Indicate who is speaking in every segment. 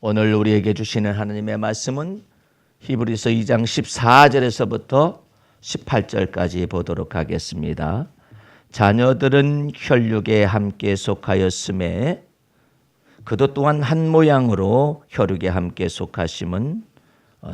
Speaker 1: 오늘 우리에게 주시는 하나님의 말씀은 히브리서 2장 14절에서부터 18절까지 보도록 하겠습니다. 자녀들은 혈육에 함께 속하였음에 그도 또한 한 모양으로 혈육에 함께 속하심은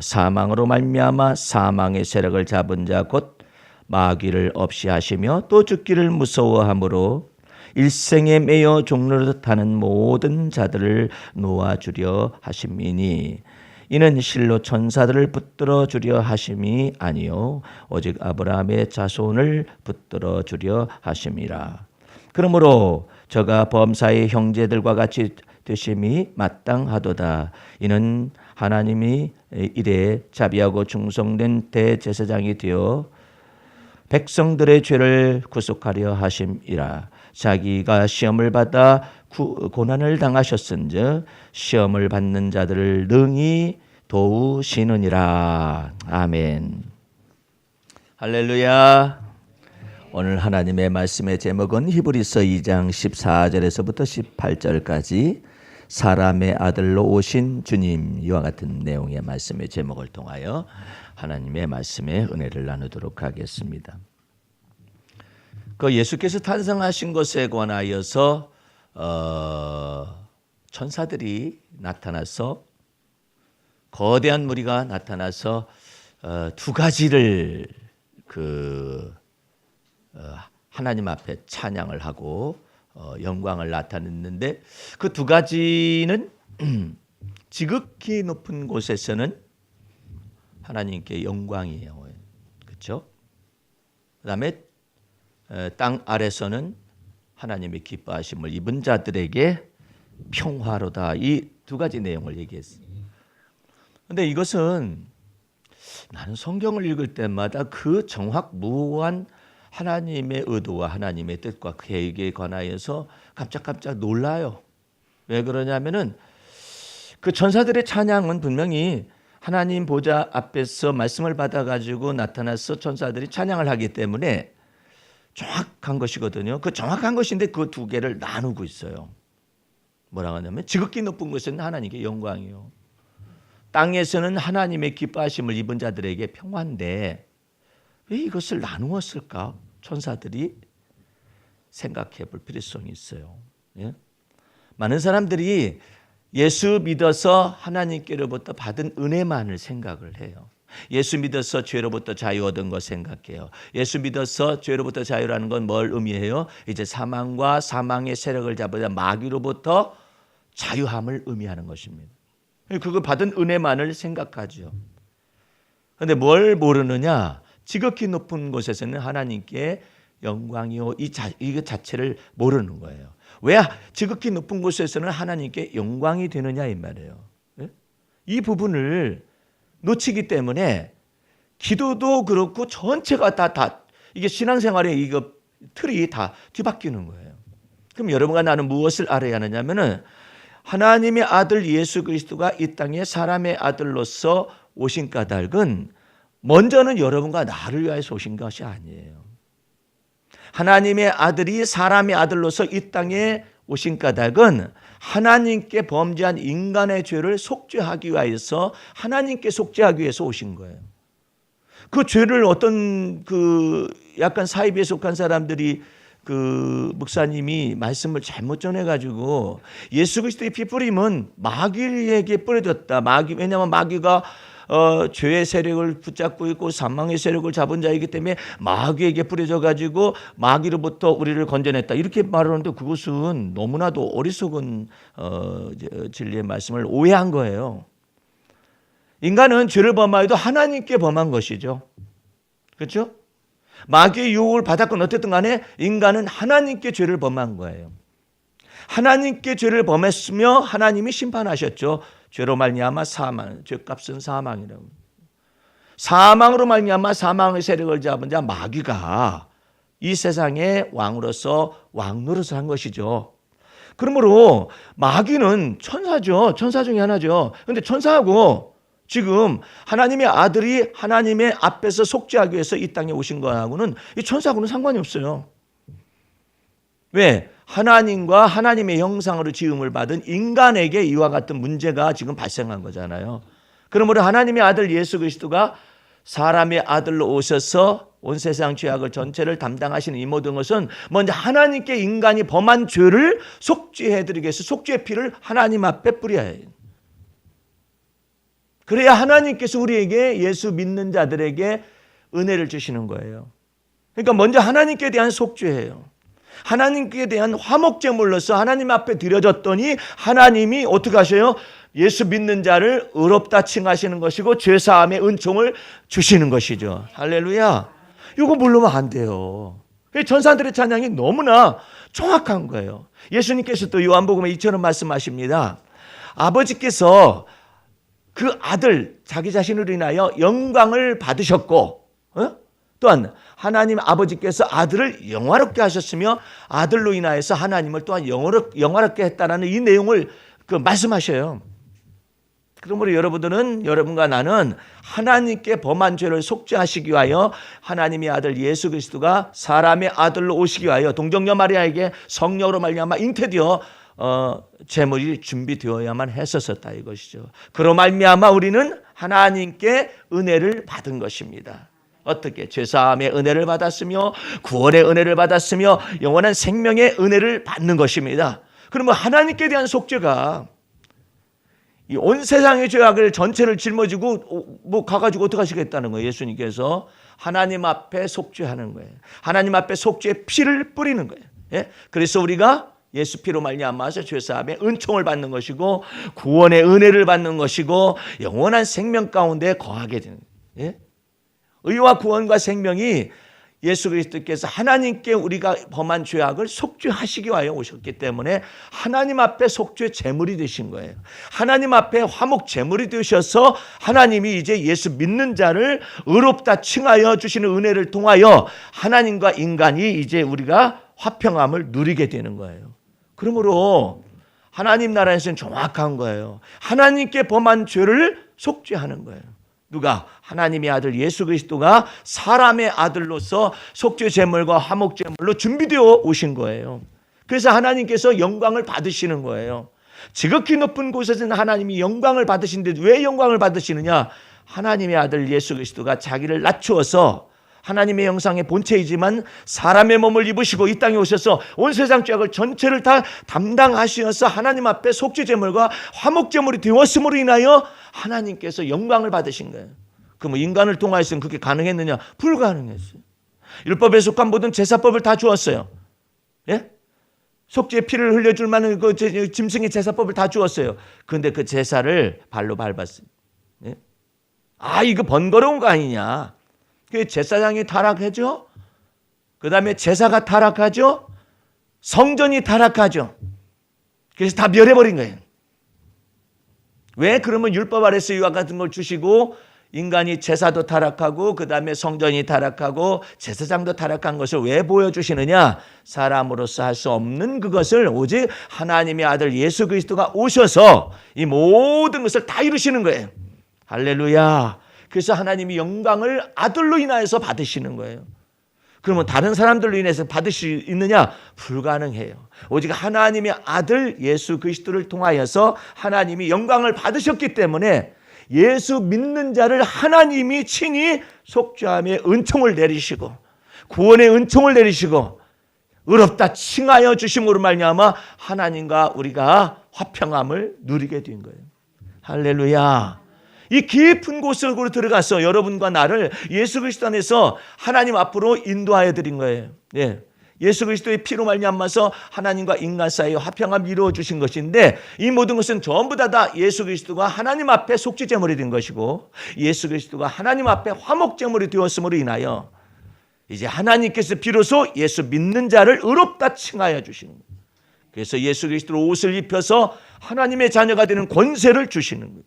Speaker 1: 사망으로 말미암아 사망의 세력을 잡은 자 곧 마귀를 없이 하시며 또 죽기를 무서워함으로 일생에 매여 종로를 타는 모든 자들을 놓아주려 하심이니 이는 실로 천사들을 붙들어 주려 하심이 아니요 오직 아브라함의 자손을 붙들어 주려 하심이라. 그러므로 저가 범사의 형제들과 같이 되심이 마땅하도다. 이는 하나님이 이래 자비하고 충성된 대제사장이 되어 백성들의 죄를 구속하려 하심이라. 자기가 시험을 받아 고난을 당하셨은즉 시험을 받는 자들을 능히 도우시느니라. 아멘. 할렐루야. 오늘 하나님의 말씀의 제목은 히브리서 2장 14절에서부터 18절까지 사람의 아들로 오신 주님, 이와 같은 내용의 말씀의 제목을 통하여 하나님의 말씀의 은혜를 나누도록 하겠습니다. 그 예수께서 탄생하신 것에 관하여서 천사들이 나타나서 거대한 무리가 나타나서 두 가지를 하나님 앞에 찬양을 하고 영광을 나타냈는데 그 두 가지는 지극히 높은 곳에서는 하나님께 영광이에요. 그렇죠? 그다음에 땅 아래서는 하나님의 기뻐하심을 입은 자들에게 평화로다. 이 두 가지 내용을 얘기했어요. 그런데 이것은 나는 성경을 읽을 때마다 그 정확무한 하나님의 의도와 하나님의 뜻과 계획에 관하여서 깜짝깜짝 놀라요. 왜 그러냐면은 그 천사들의 찬양은 분명히 하나님 보좌 앞에서 말씀을 받아가지고 나타나서 천사들이 찬양을 하기 때문에 정확한 것이거든요. 그 정확한 것인데 그 두 개를 나누고 있어요. 뭐라고 하냐면 지극히 높은 곳에는 하나님께 영광이요. 땅에서는 하나님의 기뻐하심을 입은 자들에게 평화인데 왜 이것을 나누었을까? 천사들이 생각해 볼 필요성이 있어요. 예? 많은 사람들이 예수 믿어서 하나님께로부터 받은 은혜만을 생각을 해요. 예수 믿어서 죄로부터 자유 얻은 거 생각해요. 예수 믿어서 죄로부터 자유라는 건 뭘 의미해요? 이제 사망과 사망의 세력을 잡으자 마귀로부터 자유함을 의미하는 것입니다. 그거 받은 은혜만을 생각하죠. 그런데 뭘 모르느냐? 지극히 높은 곳에서는 하나님께 영광이요. 이거 자체를 모르는 거예요. 왜 지극히 높은 곳에서는 하나님께 영광이 되느냐 이 말이에요. 이 부분을 놓치기 때문에 기도도 그렇고 전체가 다 이게 신앙생활의 이거 틀이 다 뒤바뀌는 거예요. 그럼 여러분과 나는 무엇을 알아야 하느냐면은 하나님의 아들 예수 그리스도가 이 땅에 사람의 아들로서 오신 까닭은 먼저는 여러분과 나를 위해서 오신 것이 아니에요. 하나님의 아들이 사람의 아들로서 이 땅에 오신 까닭은 하나님께 범죄한 인간의 죄를 속죄하기 위해서 하나님께 속죄하기 위해서 오신 거예요. 그 죄를 어떤 약간 사이비에 속한 사람들이 목사님이 말씀을 잘못 전해가지고 예수 그리스도의 피 뿌림은 마귀에게 뿌려졌다. 왜냐하면 마귀가 죄의 세력을 붙잡고 있고 사망의 세력을 잡은 자이기 때문에 마귀에게 뿌려져 가지고 마귀로부터 우리를 건져냈다. 이렇게 말하는데 그것은 너무나도 어리석은 진리의 말씀을 오해한 거예요. 인간은 죄를 범하여도 하나님께 범한 것이죠. 그렇죠? 마귀의 유혹을 받았건 어쨌든 간에 인간은 하나님께 죄를 범한 거예요. 하나님께 죄를 범했으며 하나님이 심판하셨죠. 죄로 말미암아 사망, 죄값은 사망이라고. 사망으로 말미암아 사망의 세력을 잡은 자 마귀가 이 세상의 왕으로서 왕노릇을 한 것이죠. 그러므로 마귀는 천사죠. 천사 중에 하나죠. 그런데 천사하고 지금 하나님의 아들이 하나님의 앞에서 속죄하기 위해서 이 땅에 오신 거하고는 이 천사하고는 상관이 없어요. 왜? 하나님과 하나님의 형상으로 지음을 받은 인간에게 이와 같은 문제가 지금 발생한 거잖아요. 그러므로 하나님의 아들 예수 그리스도가 사람의 아들로 오셔서 온 세상 죄악을 전체를 담당하시는 이 모든 것은 먼저 하나님께 인간이 범한 죄를 속죄해드리기 위해서 속죄의 피를 하나님 앞에 뿌려야 해요. 그래야 하나님께서 우리에게 예수 믿는 자들에게 은혜를 주시는 거예요. 그러니까 먼저 하나님께 대한 속죄예요. 하나님께 대한 화목제물로서 하나님 앞에 드려졌더니 하나님이 어떻게 하셔요? 예수 믿는 자를 의롭다 칭하시는 것이고 죄사함의 은총을 주시는 것이죠. 할렐루야. 이거 모르면 안 돼요. 전사들의 찬양이 너무나 정확한 거예요. 예수님께서 또 요한복음에 이처럼 말씀하십니다. 아버지께서 그 아들 자기 자신으로 인하여 영광을 받으셨고 또한 하나님 아버지께서 아들을 영화롭게 하셨으며 아들로 인하여서 하나님을 또한 영화롭게 했다라는 이 내용을 말씀하셔요. 그러므로 여러분과 나는 하나님께 범한 죄를 속죄하시기 위하여 하나님의 아들 예수 그리스도가 사람의 아들로 오시기 위하여 동정녀 마리아에게 성령으로 말미암아 잉태되어 제물이 준비되어야만 했었다 이것이죠. 그로 말미암아 우리는 하나님께 은혜를 받은 것입니다. 어떻게? 죄사함의 은혜를 받았으며 구원의 은혜를 받았으며 영원한 생명의 은혜를 받는 것입니다. 그러면 하나님께 대한 속죄가 이 온 세상의 죄악을 전체를 짊어지고 가가지고 어떻게 하시겠다는 거예요. 예수님께서 하나님 앞에 속죄하는 거예요. 하나님 앞에 속죄의 피를 뿌리는 거예요. 예? 그래서 우리가 예수 피로 말미암아서 죄사함의 은총을 받는 것이고 구원의 은혜를 받는 것이고 영원한 생명 가운데 거하게 되는 거예요. 예? 의와 구원과 생명이 예수 그리스도께서 하나님께 우리가 범한 죄악을 속죄하시기 위하여 오셨기 때문에 하나님 앞에 속죄 제물이 되신 거예요. 하나님 앞에 화목 제물이 되셔서 하나님이 이제 예수 믿는 자를 의롭다 칭하여 주시는 은혜를 통하여 하나님과 인간이 이제 우리가 화평함을 누리게 되는 거예요. 그러므로 하나님 나라에서는 정확한 거예요. 하나님께 범한 죄를 속죄하는 거예요. 누가? 하나님의 아들 예수 그리스도가 사람의 아들로서 속죄 제물과 화목 제물로 준비되어 오신 거예요. 그래서 하나님께서 영광을 받으시는 거예요. 지극히 높은 곳에서는 하나님이 영광을 받으시는데 왜 영광을 받으시느냐? 하나님의 아들 예수 그리스도가 자기를 낮추어서 하나님의 형상의 본체이지만 사람의 몸을 입으시고 이 땅에 오셔서 온 세상 죄악을 전체를 다 담당하시어서 하나님 앞에 속죄 제물과 화목 제물이 되었음으로 인하여 하나님께서 영광을 받으신 거예요. 그럼 인간을 통하여서는 그게 가능했느냐? 불가능했어요. 율법에 속한 모든 제사법을 다 주었어요. 예? 속죄의 피를 흘려줄 만한 그 짐승의 제사법을 다 주었어요. 그런데 그 제사를 발로 밟았어요. 예? 이거 번거로운 거 아니냐? 그 제사장이 타락하죠. 그 다음에 제사가 타락하죠. 성전이 타락하죠. 그래서 다 멸해버린 거예요. 왜? 그러면 율법 아래서 이와 같은 걸 주시고 인간이 제사도 타락하고 그 다음에 성전이 타락하고 제사장도 타락한 것을 왜 보여주시느냐? 사람으로서 할 수 없는 그것을 오직 하나님의 아들 예수 그리스도가 오셔서 이 모든 것을 다 이루시는 거예요. 할렐루야. 그래서 하나님이 영광을 아들로 인하여서 받으시는 거예요. 그러면 다른 사람들로 인해서 받을 수 있느냐? 불가능해요. 오직 하나님의 아들 예수 그리스도를 통하여서 하나님이 영광을 받으셨기 때문에 예수 믿는 자를 하나님이 친히 속죄함의 은총을 내리시고 구원의 은총을 내리시고 의롭다 칭하여 주심으로 말미암아 하나님과 우리가 화평함을 누리게 된 거예요. 할렐루야. 이 깊은 곳으로 들어가서 여러분과 나를 예수 그리스도 안에서 하나님 앞으로 인도하여 드린 거예요. 예. 예수 그리스도의 피로 말미암아서 하나님과 인간 사이에 화평함 이루어 주신 것인데 이 모든 것은 전부 다 예수 그리스도가 하나님 앞에 속죄 제물이 된 것이고 예수 그리스도가 하나님 앞에 화목 제물이 되었음으로 인하여 이제 하나님께서 비로소 예수 믿는 자를 의롭다 칭하여 주시는 거예요. 그래서 예수 그리스도로 옷을 입혀서 하나님의 자녀가 되는 권세를 주시는 거예요.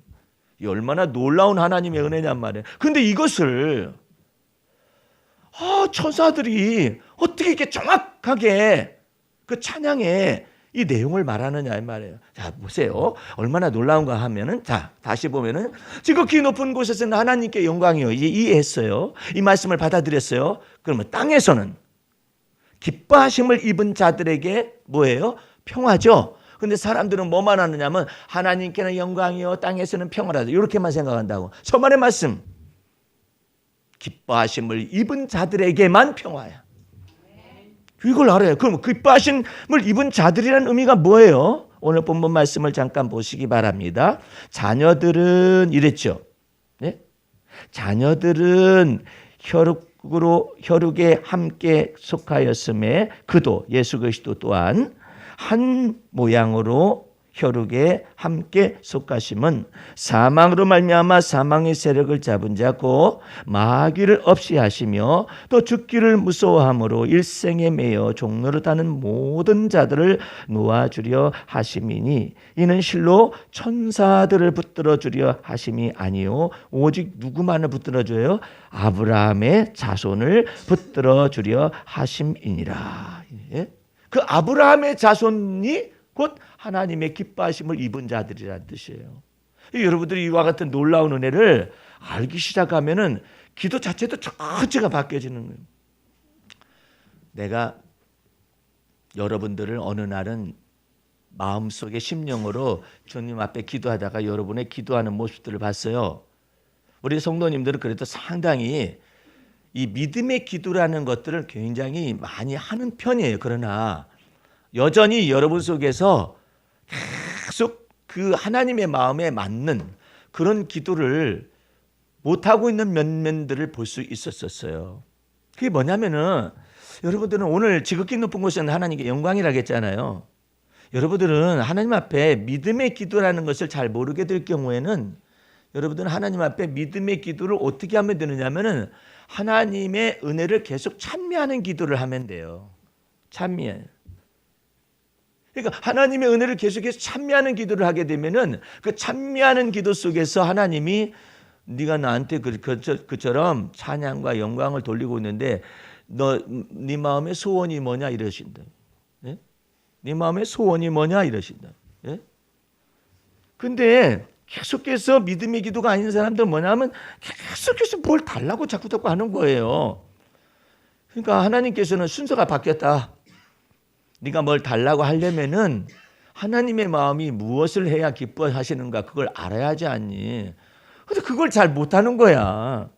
Speaker 1: 이 얼마나 놀라운 하나님의 은혜냔 말이에요. 그런데 이것을 천사들이 어떻게 이렇게 정확하게 그 찬양에 이 내용을 말하느냐 이 말이에요. 자, 보세요. 얼마나 놀라운가 하면은 자, 다시 보면은 지극히 높은 곳에서는 하나님께 영광이요. 이제 이해했어요. 이 말씀을 받아들였어요. 그러면 땅에서는 기뻐하심을 입은 자들에게 뭐예요? 평화죠. 근데 사람들은 뭐만 하느냐면 하나님께는 영광이요 땅에서는 평화라도 이렇게만 생각한다고. 서만의 말씀. 기뻐하심을 입은 자들에게만 평화야. 이걸 알아요. 그럼 기뻐하심을 입은 자들이라는 의미가 뭐예요? 오늘 본문 말씀을 잠깐 보시기 바랍니다. 자녀들은 이랬죠. 네? 자녀들은 혈육에 함께 속하였음에 그도 예수 그리스도 또한 한 모양으로 혈육에 함께 속하심은 사망으로 말미암아 사망의 세력을 잡은 자고 마귀를 없이 하시며 또 죽기를 무서워함으로 일생에 매여 종노릇하는 모든 자들을 놓아주려 하심이니 이는 실로 천사들을 붙들어 주려 하심이 아니요 오직 누구만을 붙들어 줘요? 아브라함의 자손을 붙들어 주려 하심이니라. 그 아브라함의 자손이 곧 하나님의 기뻐하심을 입은 자들이라는 뜻이에요. 여러분들이 이와 같은 놀라운 은혜를 알기 시작하면은 기도 자체도 전체가 바뀌어지는 거예요. 내가 여러분들을 어느 날은 마음속에 심령으로 주님 앞에 기도하다가 여러분의 기도하는 모습들을 봤어요. 우리 성도님들은 그래도 상당히 이 믿음의 기도라는 것들을 굉장히 많이 하는 편이에요. 그러나 여전히 여러분 속에서 계속 그 하나님의 마음에 맞는 그런 기도를 못하고 있는 면면들을 볼 수 있었어요. 그게 뭐냐면은 여러분들은 오늘 지극히 높은 곳은 하나님께 영광이라고 했잖아요. 여러분들은 하나님 앞에 믿음의 기도라는 것을 잘 모르게 될 경우에는 여러분들은 하나님 앞에 믿음의 기도를 어떻게 하면 되느냐면은 하나님의 은혜를 계속 찬미하는 기도를 하면 돼요. 찬미해. 그러니까 하나님의 은혜를 계속해서 찬미하는 기도를 하게 되면은 그 찬미하는 기도 속에서 하나님이 네가 나한테 그처럼 찬양과 영광을 돌리고 있는데 네 마음의 소원이 뭐냐 이러신다. 예? 네 마음의 소원이 뭐냐 이러신다. 예? 근데 계속해서 믿음의 기도가 아닌 사람들은 뭐냐면 계속해서 뭘 달라고 자꾸 하는 거예요. 그러니까 하나님께서는 순서가 바뀌었다. 네가 뭘 달라고 하려면은 하나님의 마음이 무엇을 해야 기뻐하시는가 그걸 알아야 하지 않니? 근데 그걸 잘 못하는 거야.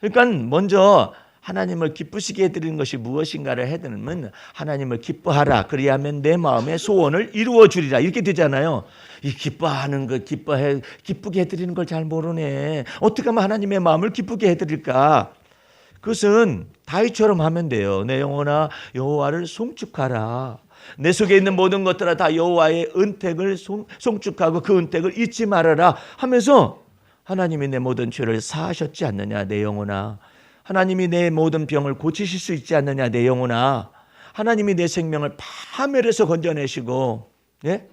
Speaker 1: 그러니까 먼저 하나님을 기쁘시게 해드리는 것이 무엇인가를 해드리면 하나님을 기뻐하라. 그리하면 내 마음의 소원을 이루어 주리라. 이렇게 되잖아요. 이 기뻐하는 거 기쁘게 해드리는 걸 잘 모르네. 어떻게 하면 하나님의 마음을 기쁘게 해드릴까? 그것은 다윗처럼 하면 돼요. 내 영혼아 여호와를 송축하라. 내 속에 있는 모든 것들아 다 여호와의 은택을 송축하고 그 은택을 잊지 말아라 하면서 하나님이 내 모든 죄를 사하셨지 않느냐 내 영혼아. 하나님이 내 모든 병을 고치실 수 있지 않느냐 내 영혼아. 하나님이 내 생명을 파멸해서 건져내시고 예?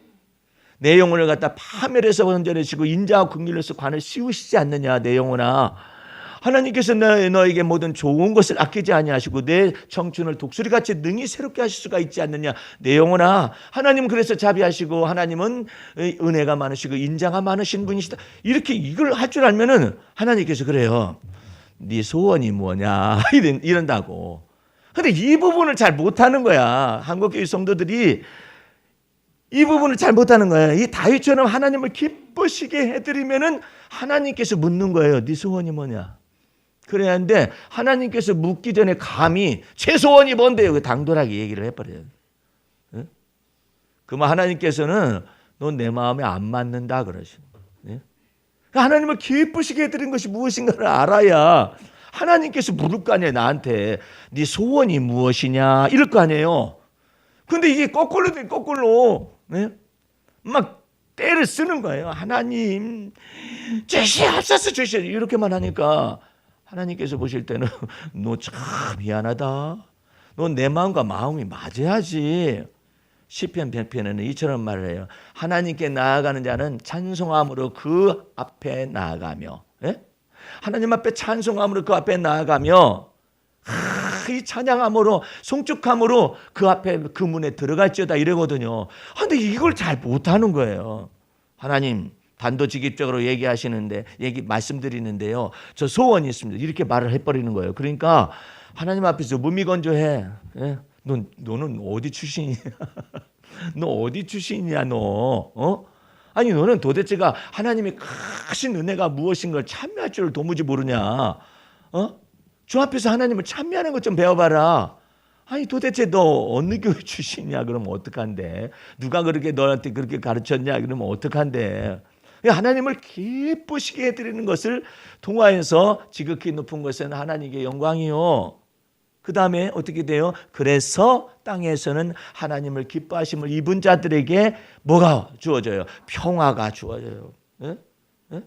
Speaker 1: 내 영혼을 갖다 파멸해서 건져내시고 인자와 긍휼로서 관을 씌우시지 않느냐 내 영혼아. 하나님께서 너에게 모든 좋은 것을 아끼지 아니하시고 내 청춘을 독수리같이 능히 새롭게 하실 수가 있지 않느냐 내 영혼아. 하나님은 그래서 자비하시고 하나님은 은혜가 많으시고 인자가 많으신 분이시다. 이렇게 이걸 할 줄 알면은 하나님께서 그래요. 네 소원이 뭐냐 이런다고. 근데 이 부분을 잘 못하는 거야. 한국교회 성도들이 이 부분을 잘 못하는 거야. 이 다윗처럼 하나님을 기쁘시게 해드리면은 하나님께서 묻는 거예요. 네 소원이 뭐냐? 그래야 하는데 하나님께서 묻기 전에 감히 제 소원이 뭔데요? 당돌하게 얘기를 해버려요. 네? 그러면 하나님께서는 넌 내 마음에 안 맞는다 그러시는 거예요. 네? 하나님을 기쁘시게 해드린 것이 무엇인가를 알아야 하나님께서 물을 거 아니에요. 나한테 네 소원이 무엇이냐 이럴 거 아니에요. 근데 이게 거꾸로 돼 거꾸로. 네? 막 때를 쓰는 거예요. 하나님 주시옵소서 주시옵소서 이렇게만 하니까 하나님께서 보실 때는 너 참 미안하다. 너 내 마음과 마음이 맞아야지. 시편 100편에는 이처럼 말을 해요. 하나님께 나아가는 자는 찬송함으로 그 앞에 나아가며 예? 하나님 앞에 찬송함으로 그 앞에 나아가며 이 찬양함으로 송축함으로 그 앞에 그 문에 들어갈지어다 이러거든요. 근데 이걸 잘 못하는 거예요. 하나님 단도직입적으로 얘기하시는데 말씀드리는데요. 저 소원이 있습니다. 이렇게 말을 해버리는 거예요. 그러니까 하나님 앞에서 무미건조해. 예? 너는 어디 출신이야? 너 어디 출신이야 너? 아니 너는 도대체가 하나님의 크신 은혜가 무엇인 걸 참여할 줄 도무지 모르냐? 주 앞에서 하나님을 참여하는 것 좀 배워봐라. 아니 도대체 너 어느 교회 출신이야? 그러면 어떡한데? 누가 그렇게 너한테 그렇게 가르쳤냐? 그러면 어떡한데? 하나님을 기쁘시게 해드리는 것을 통하여서 지극히 높은 것은 하나님께 영광이요. 그 다음에 어떻게 돼요? 그래서 땅에서는 하나님을 기뻐하심을 입은 자들에게 뭐가 주어져요? 평화가 주어져요. 예? 예?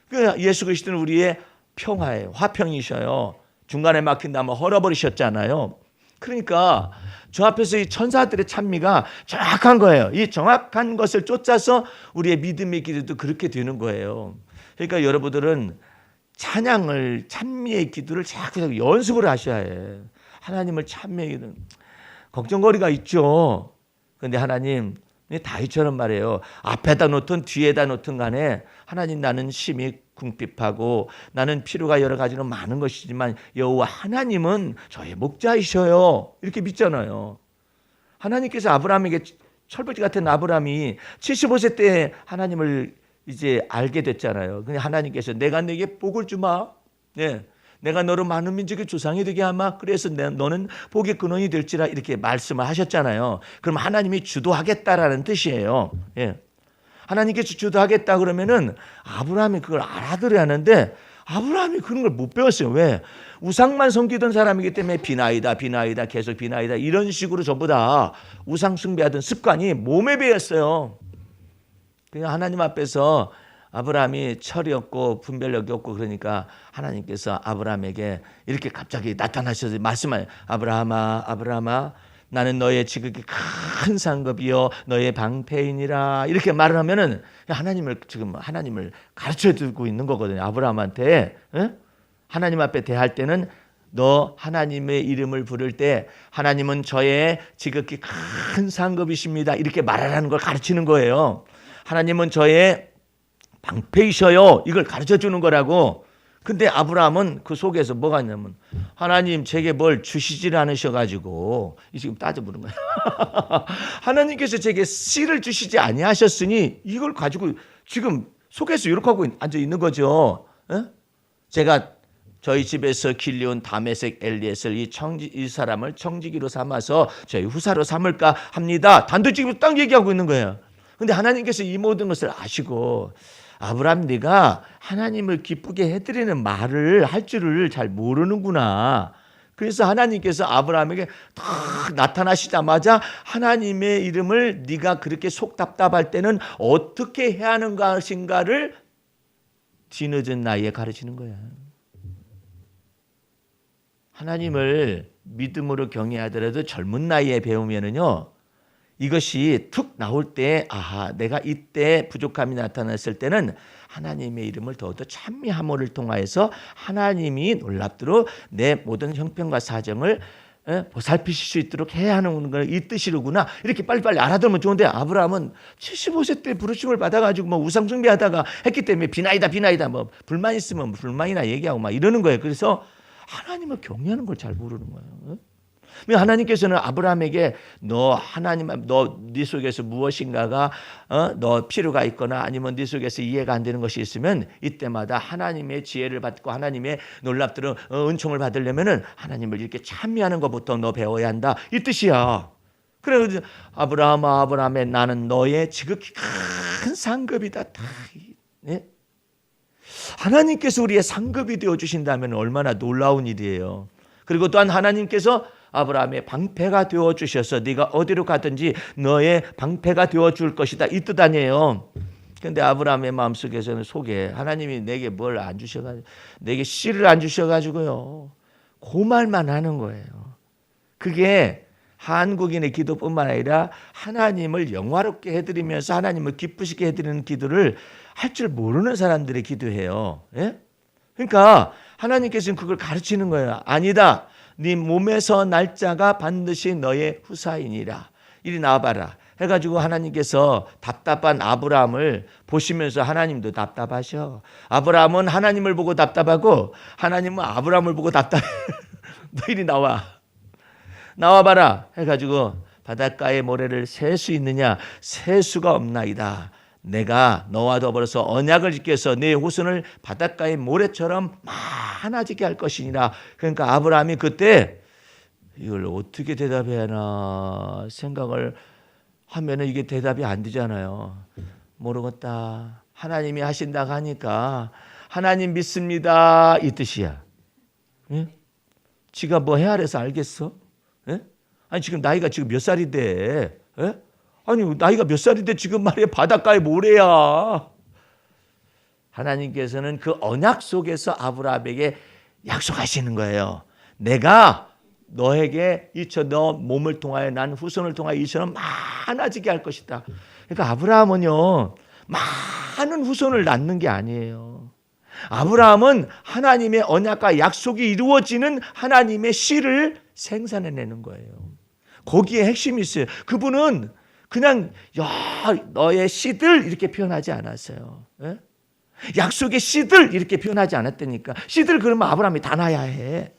Speaker 1: 그 예수 그리스도는 우리의 평화예요. 화평이셔요. 중간에 막힌다면 헐어버리셨잖아요. 그러니까 주 앞에서 이 천사들의 찬미가 정확한 거예요. 이 정확한 것을 쫓아서 우리의 믿음의 기도도 그렇게 되는 거예요. 그러니까 여러분들은 찬미의 기도를 자꾸 연습을 하셔야 해. 하나님을 찬미하기는 걱정거리가 있죠. 그런데 하나님 다윗처럼 말해요. 앞에다 놓든 뒤에다 놓든 간에 하나님 나는 심히 궁핍하고 나는 필요가 여러 가지로 많은 것이지만 여호와 하나님은 저의 목자이셔요. 이렇게 믿잖아요. 하나님께서 아브라함에게 철부지 같은 아브라함이 75세 때 하나님을 이제 알게 됐잖아요. 근데 하나님께서 내가 내게 복을 주마. 네. 내가 너를 많은 민족의 조상이 되게 하마. 그래서 너는 복의 근원이 될지라 이렇게 말씀을 하셨잖아요. 그럼 하나님이 주도하겠다라는 뜻이에요. 예. 하나님께서 주도하겠다 그러면은 아브라함이 그걸 알아들어야 하는데 아브라함이 그런 걸 못 배웠어요. 왜? 우상만 섬기던 사람이기 때문에 비나이다 계속 비나이다 이런 식으로 전부 다 우상 숭배하던 습관이 몸에 배었어요. 그냥 하나님 앞에서 아브라함이 철이 없고 분별력이 없고 그러니까 하나님께서 아브라함에게 이렇게 갑자기 나타나셔서 말씀하세요. 아브라함아 나는 너의 지극히 큰 상급이요 너의 방패이니라 이렇게 말을 하면은 하나님을 가르쳐 주고 있는 거거든요. 아브라함한테. 하나님 앞에 대할 때는 너 하나님의 이름을 부를 때 하나님은 저의 지극히 큰 상급이십니다. 이렇게 말하라는 걸 가르치는 거예요. 하나님은 저의 방패이셔요. 이걸 가르쳐 주는 거라고. 근데 아브라함은 그 속에서 뭐가 있냐면 하나님 제게 뭘 주시질 않으셔가지고 지금 따져 보는 거예요. 하나님께서 제게 씨를 주시지 아니하셨으니 이걸 가지고 지금 속에서 이렇게 하고 앉아 있는 거죠. 제가 저희 집에서 길려온 다메섹 엘리에셀 이 사람을 청지기로 삼아서 저희 후사로 삼을까 합니다. 단도직입으로 딱 얘기하고 있는 거예요. 근데 하나님께서 이 모든 것을 아시고 아브라함 네가 하나님을 기쁘게 해드리는 말을 할 줄을 잘 모르는구나. 그래서 하나님께서 아브라함에게 딱 나타나시자마자 하나님의 이름을 네가 그렇게 속 답답할 때는 어떻게 해야 하는 것인가를 뒤늦은 나이에 가르치는 거야. 하나님을 믿음으로 경외하더라도 젊은 나이에 배우면은요. 이것이 툭 나올 때 내가 이때 부족함이 나타났을 때는 하나님의 이름을 더욱더 찬미함을 통하여서 하나님이 놀랍도록 내 모든 형편과 사정을 보살피실 수 있도록 해야 하는 걸 이 뜻이로구나. 이렇게 빨리빨리 알아들으면 좋은데 아브라함은 75세 때 부르심을 받아가지고 우상 숭배하다가 했기 때문에 비나이다 불만 있으면 불만이나 얘기하고 이러는 거예요. 그래서 하나님을 경외하는 걸 잘 모르는 거예요. 하나님께서는 아브라함에게 네 속에서 무엇인가가 너 필요가 있거나 아니면 네 속에서 이해가 안 되는 것이 있으면 이때마다 하나님의 지혜를 받고 하나님의 놀랍도록 은총을 받으려면은 하나님을 이렇게 찬미하는 것부터 너 배워야 한다 이 뜻이야. 그래서 아브라함아 나는 너의 지극히 큰 상급이다. 네? 하나님께서 우리의 상급이 되어 주신다면 얼마나 놀라운 일이에요. 그리고 또한 하나님께서 아브라함의 방패가 되어 주셔서 네가 어디로 가든지 너의 방패가 되어 줄 것이다 이 뜻 아니에요. 그런데 아브라함의 마음속에서는 속에 하나님이 내게 뭘 안 주셔가지고 내게 씨를 안 주셔가지고요 그 말만 하는 거예요. 그게 한국인의 기도뿐만 아니라 하나님을 영화롭게 해드리면서 하나님을 기쁘시게 해드리는 기도를 할 줄 모르는 사람들의 기도해요. 예? 그러니까 하나님께서는 그걸 가르치는 거예요. 아니다. 네 몸에서 날 자가 반드시 너의 후사이니라. 이리 나와봐라. 해가지고 하나님께서 답답한 아브라함을 보시면서 하나님도 답답하셔. 아브라함은 하나님을 보고 답답하고 하나님은 아브라함을 보고 답답해. 너 이리 나와. 나와봐라 해가지고 바닷가의 모래를 셀 수 있느냐? 셀 수가 없나이다. 내가 너와 더불어서 언약을 지켜서 네 후손을 바닷가의 모래처럼 많아지게 할 것이니라. 그러니까 아브라함이 그때 이걸 어떻게 대답해야 하나 생각을 하면은 이게 대답이 안 되잖아요. 모르겠다. 하나님이 하신다고 하니까 하나님 믿습니다 이 뜻이야. 예? 지가 뭐 헤아려서 알겠어? 예? 아니 지금 나이가 지금 몇 살인데? 예? 아니 나이가 몇 살인데 지금 말이야 바닷가에 모래야. 하나님께서는 그 언약 속에서 아브라함에게 약속하시는 거예요. 내가 너에게 너 몸을 통하여 난 후손을 통하여 이처럼 많아지게 할 것이다. 그러니까 아브라함은요 많은 후손을 낳는 게 아니에요. 아브라함은 하나님의 언약과 약속이 이루어지는 하나님의 씨를 생산해내는 거예요. 거기에 핵심이 있어요. 그분은 그냥 너의 씨들 이렇게 표현하지 않았어요. 예? 약속의 씨들 이렇게 표현하지 않았다니까. 씨들 그러면 아브라함이 다 낳아야 해.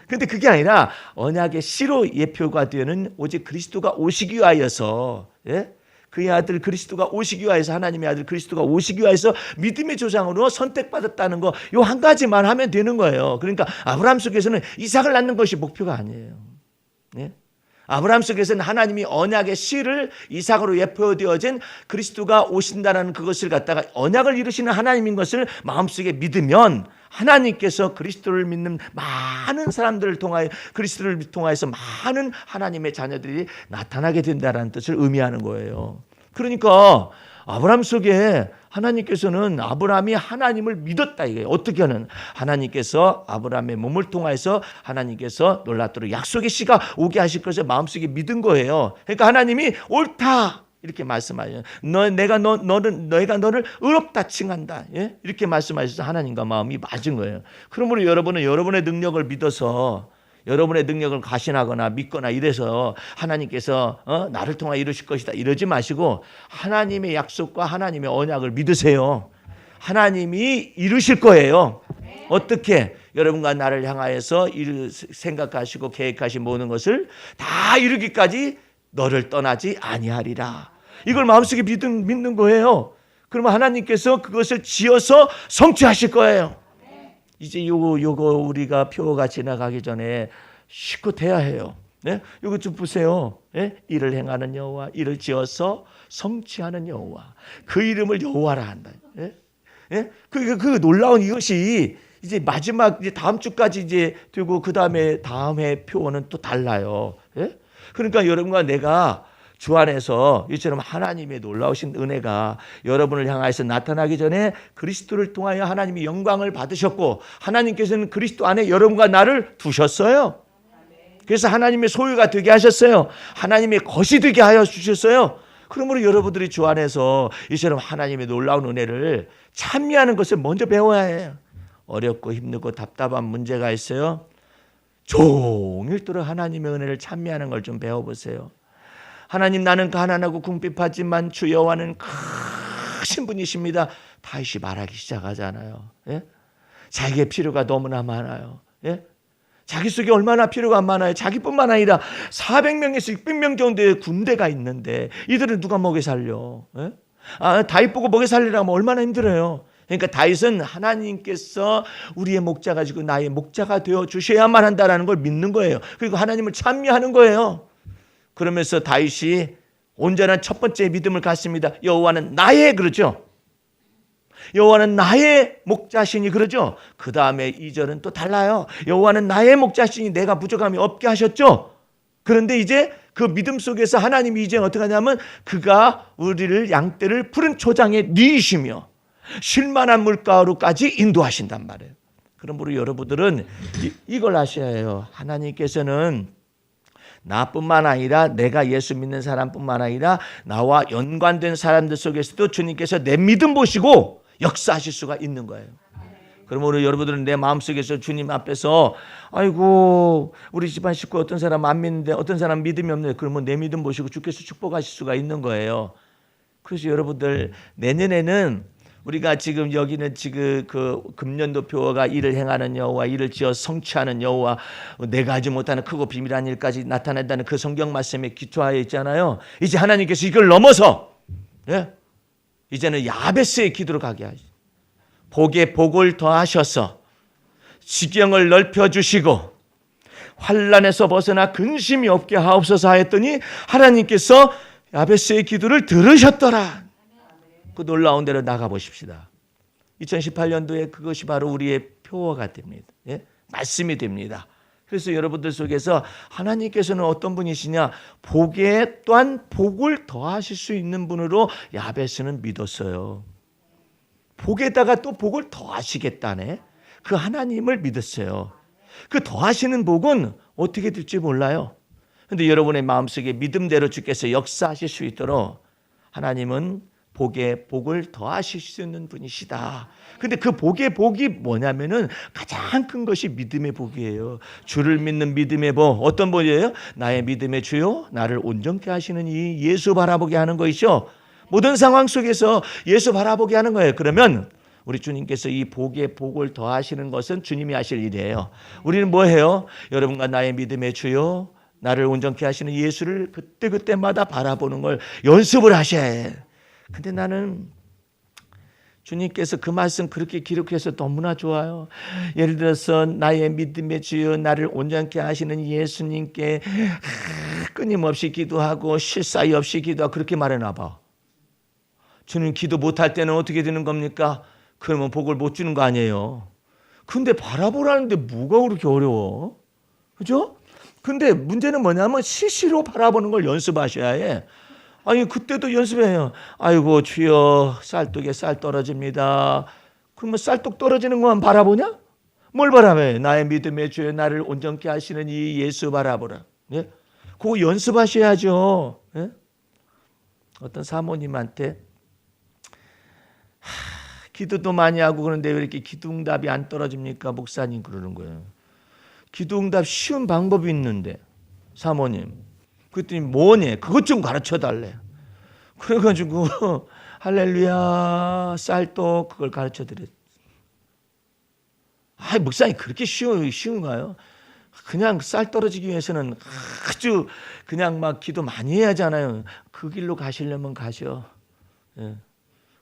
Speaker 1: 근데 그게 아니라 언약의 씨로 예표가 되는 오직 그리스도가 오시기 위하여서, 예? 그의 아들 그리스도가 오시기 위하여서, 하나님의 아들 그리스도가 오시기 위하여서 믿음의 조상으로 선택받았다는 거, 요 한 가지만 하면 되는 거예요. 그러니까 아브라함 속에서는 이삭을 낳는 것이 목표가 아니에요. 예? 아브라함 속에서는 하나님이 언약의 씨를 이삭으로 예표되어진 그리스도가 오신다는 그것을 갖다가 언약을 이루시는 하나님인 것을 마음속에 믿으면 하나님께서 그리스도를 믿는 많은 사람들을 통하여, 그리스도를 통하여서 많은 하나님의 자녀들이 나타나게 된다는 뜻을 의미하는 거예요. 그러니까 아브라함 속에 하나님께서는 아브라함이 하나님을 믿었다 이거예요. 어떻게 하는? 하나님께서 아브라함의 몸을 통해서 하나님께서 놀랍도록 약속의 씨가 오게 하실 것을 마음속에 믿은 거예요. 그러니까 하나님이 옳다 이렇게 말씀하셔요. 내가 너를 의롭다 칭한다. 예? 이렇게 말씀하셔서 하나님과 마음이 맞은 거예요. 그러므로 여러분은 여러분의 능력을 믿어서 여러분의 능력을 가신하거나 믿거나 이래서 하나님께서 나를 통하여 이루실 것이다 이러지 마시고 하나님의 약속과 하나님의 언약을 믿으세요. 하나님이 이루실 거예요. 어떻게? 여러분과 나를 향하여서 생각하시고 계획하신 모든 것을 다 이루기까지 너를 떠나지 아니하리라. 이걸 마음속에 믿는 거예요. 그러면 하나님께서 그것을 지어서 성취하실 거예요. 이제 요거 우리가 표가 지나가기 전에 쉽고 돼야 해요. 네? 요거 좀 보세요. 네? 이를 행하는 여호와, 이를 지어서 성취하는 여호와, 그 이름을 여호와라 한다. 네? 네? 그 놀라운 이것이 이제 마지막 이제 다음 주까지 이제 되고 그 다음에 다음 해 표는 또 달라요. 네? 그러니까 여러분과 내가 주 안에서 이처럼 하나님의 놀라우신 은혜가 여러분을 향하여서 나타나기 전에 그리스도를 통하여 하나님이 영광을 받으셨고 하나님께서는 그리스도 안에 여러분과 나를 두셨어요. 그래서 하나님의 소유가 되게 하셨어요. 하나님의 것이 되게 하여 주셨어요. 그러므로 여러분들이 주 안에서 이처럼 하나님의 놀라운 은혜를 찬미하는 것을 먼저 배워야 해요. 어렵고 힘들고 답답한 문제가 있어요. 종일토록 하나님의 은혜를 찬미하는 걸 좀 배워보세요. 하나님, 나는 가난하고 궁핍하지만 주 여호와는 크신 분이십니다. 다윗이 말하기 시작하잖아요. 예? 자기의 필요가 너무나 많아요. 예? 자기 속에 얼마나 필요가 많아요. 자기뿐만 아니라 400명에서 600명 정도의 군대가 있는데 이들은 누가 먹여 살려? 예? 다윗 보고 먹여 살리라면 얼마나 힘들어요. 그러니까 다윗은 하나님께서 우리의 목자가 지고 나의 목자가 되어 주셔야만 한다는 걸 믿는 거예요. 그리고 하나님을 찬미하는 거예요. 그러면서 다윗이 온전한 첫 번째 믿음을 갖습니다. 여호와는 나의, 그러죠. 여호와는 나의 목자시니, 그러죠. 그 다음에 2절은 또 달라요. 여호와는 나의 목자시니 내가 부족함이 없게 하셨죠. 그런데 이제 그 믿음 속에서 하나님이 이제 어떻게 하냐면 그가 우리를 양떼를 푸른 초장에 누이시며 쉴만한 물가로까지 인도하신단 말이에요. 그러므로 여러분들은 이걸 아셔야 해요. 하나님께서는 나뿐만 아니라 내가 예수 믿는 사람뿐만 아니라 나와 연관된 사람들 속에서도 주님께서 내 믿음 보시고 역사하실 수가 있는 거예요. 그러므로 여러분들은 내 마음속에서 주님 앞에서 아이고 우리 집안 식구 어떤 사람 안 믿는데 어떤 사람 믿음이 없네. 그러면 내 믿음 보시고 주께서 축복하실 수가 있는 거예요. 그래서 여러분들 내년에는 우리가 지금 여기는 지금 그 금년도표가 이를 행하는 여호와 이를 지어 성취하는 여호와 내가 하지 못하는 크고 비밀한 일까지 나타낸다는 그 성경 말씀에 기초하여 있잖아요. 이제 하나님께서 이걸 넘어서 이제는 야베스의 기도로 가게 하시고 복에 복을 더하셔서 지경을 넓혀주시고 환난에서 벗어나 근심이 없게 하옵소서 하였더니 하나님께서 야베스의 기도를 들으셨더라. 그 놀라운 데로 나가보십시다. 2018년도에 그것이 바로 우리의 표어가 됩니다. 말씀이 됩니다. 그래서 여러분들 속에서 하나님께서는 어떤 분이시냐, 복에 또한 복을 더하실 수 있는 분으로 야베스는 믿었어요. 복에다가 또 복을 더하시겠다네. 그 하나님을 믿었어요. 그 더하시는 복은 어떻게 될지 몰라요. 그런데 여러분의 마음속에 믿음대로 주께서 역사하실 수 있도록 하나님은 복에 복을 더하실 수 있는 분이시다. 근데 그 복의 복이 뭐냐면은 가장 큰 것이 믿음의 복이에요. 주를 믿는 믿음의 복. 어떤 복이에요? 나의 믿음의 주요 나를 온전케 하시는 이 예수 바라보게 하는 것이죠. 모든 상황 속에서 예수 바라보게 하는 거예요. 그러면 우리 주님께서 이 복의 복을 더하시는 것은 주님이 하실 일이에요. 우리는 뭐 해요? 여러분과 나의 믿음의 주요 나를 온전케 하시는 예수를 그때그때마다 바라보는 걸 연습을 하셔야 해요. 근데 나는 주님께서 그 말씀 그렇게 기록해서 너무나 좋아요. 예를 들어서 나의 믿음의 주여 나를 온전케 하시는 예수님께 끊임없이 기도하고 쉴 사이 없이 기도하고 그렇게 말해놔 봐. 주님 기도 못할 때는 어떻게 되는 겁니까? 그러면 복을 못 주는 거 아니에요. 근데 바라보라는데 뭐가 그렇게 어려워? 그죠? 근데 문제는 뭐냐면 시시로 바라보는 걸 연습하셔야 해. 아니 그때도 연습해요. 아이고 주여 쌀떡에 쌀 떨어집니다. 그러면 쌀떡 떨어지는 것만 바라보냐? 뭘 바라봐요? 나의 믿음의 주여 나를 온전케 하시는 이 예수 바라보라. 예? 그거 연습하셔야죠. 예? 어떤 사모님한테 기도도 많이 하고 그런데 왜 이렇게 기도응답이 안 떨어집니까? 목사님 그러는 거예요. 기도응답 쉬운 방법이 있는데 사모님. 그랬더니 뭐니? 그것 좀 가르쳐 달래. 그래가지고 할렐루야 쌀떡 그걸 가르쳐 드렸어요. 아, 목사님 그렇게 쉬운가요? 그냥 쌀 떨어지기 위해서는 아주 그냥 막 기도 많이 해야 하잖아요. 그 길로 가시려면 가셔. 예.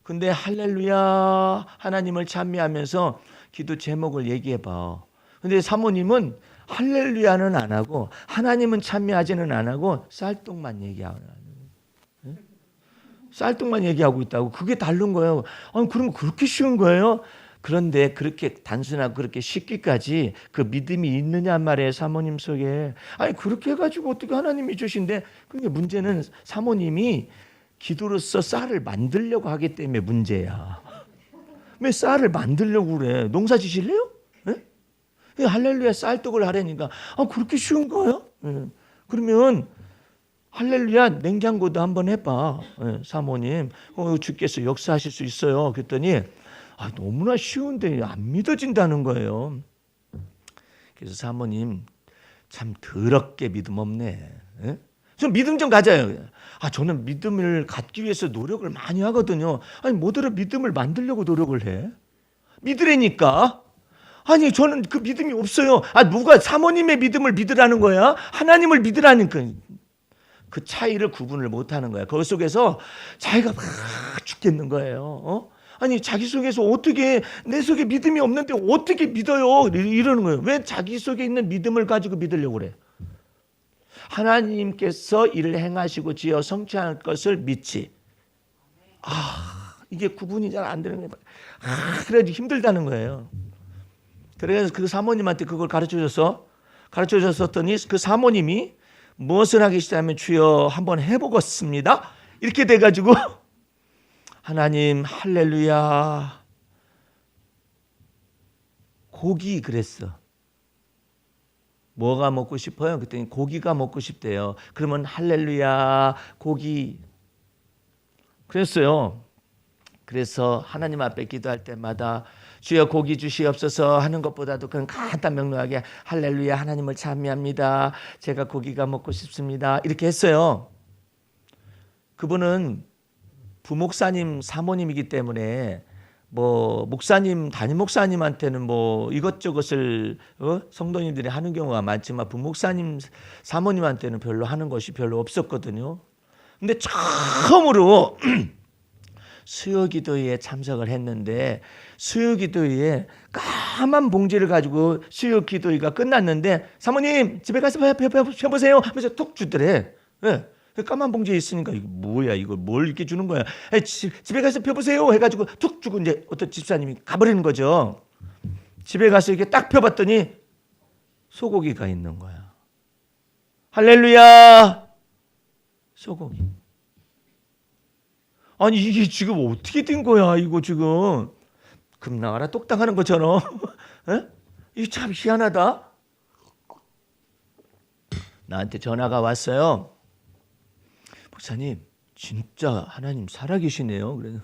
Speaker 1: 근데 할렐루야 하나님을 찬미하면서 기도 제목을 얘기해 봐. 근데 사모님은 할렐루야는 안 하고 하나님은 찬미하지는 안 하고 쌀떡만 얘기하고 쌀떡만 얘기하고 있다고. 그게 다른 거예요. 아니 그럼 그렇게 쉬운 거예요? 그런데 그렇게 단순하고 그렇게 쉽기까지 그 믿음이 있느냐 말이에요. 사모님 속에. 아니 그렇게 해가지고 어떻게 하나님이 주신대. 그게 문제는 사모님이 기도로서 쌀을 만들려고 하기 때문에 문제야. 왜 쌀을 만들려고 그래? 농사 지실래요? 네? 할렐루야 쌀떡을 하려니까 그렇게 쉬운 거예요? 네. 그러면 할렐루야 냉장고도 한번 해봐. 네, 사모님 주께서 역사하실 수 있어요. 그랬더니 너무나 쉬운데 안 믿어진다는 거예요. 그래서 사모님 참 더럽게 믿음 없네. 네? 좀 믿음 좀 가져요. 저는 믿음을 갖기 위해서 노력을 많이 하거든요. 아니 뭐더러 믿음을 만들려고 노력을 해? 믿으라니까. 아니 저는 그 믿음이 없어요. 누가 사모님의 믿음을 믿으라는 거야? 하나님을 믿으라니까. 그 차이를 구분을 못하는 거야. 그 속에서 자기가 막 죽겠는 거예요. 아니 자기 속에서 어떻게 내 속에 믿음이 없는데 어떻게 믿어요? 이러는 거예요. 왜 자기 속에 있는 믿음을 가지고 믿으려고 그래? 하나님께서 일을 행하시고 지어 성취할 것을 믿지. 이게 구분이 잘 안 되는 거예요. 그래도 힘들다는 거예요. 그래서 그 사모님한테 그걸 가르쳐 줬더니 그 사모님이 무엇을 하기 시작하면 주여 한번 해보겠습니다. 이렇게 돼가지고 하나님 할렐루야 고기 그랬어. 뭐가 먹고 싶어요? 그랬더니 고기가 먹고 싶대요. 그러면 할렐루야 고기 그랬어요. 그래서 하나님 앞에 기도할 때마다 주여 고기 주시옵소서 하는 것보다도 그냥 간단 명료하게 할렐루야 하나님을 찬미합니다. 제가 고기가 먹고 싶습니다. 이렇게 했어요. 그분은 부목사님 사모님이기 때문에 뭐 목사님, 담임 목사님한테는 뭐 이것저것을 성도님들이 하는 경우가 많지만 부목사님, 사모님한테는 별로 하는 것이 별로 없었거든요. 근데 처음으로 수요기도회에 참석을 했는데 수요기도회에 까만 봉지를 가지고 수요기도회가 끝났는데 사모님 집에 가서 펴보세요 하면서 톡 주더래. 네. 까만 봉지에 있으니까 이거 뭐야, 이걸 뭘 이렇게 주는 거야. 집에 가서 펴보세요 해가지고 툭 주고 이제 어떤 집사님이 가버리는 거죠. 집에 가서 이렇게 딱 펴봤더니 소고기가 있는 거야. 할렐루야. 소고기. 아니 이게 지금 어떻게 된 거야 이거 지금. 금 나가라 똑딱하는 것처럼. 이게 참 희한하다. 나한테 전화가 왔어요. 목사님 진짜 하나님 살아계시네요. 그래서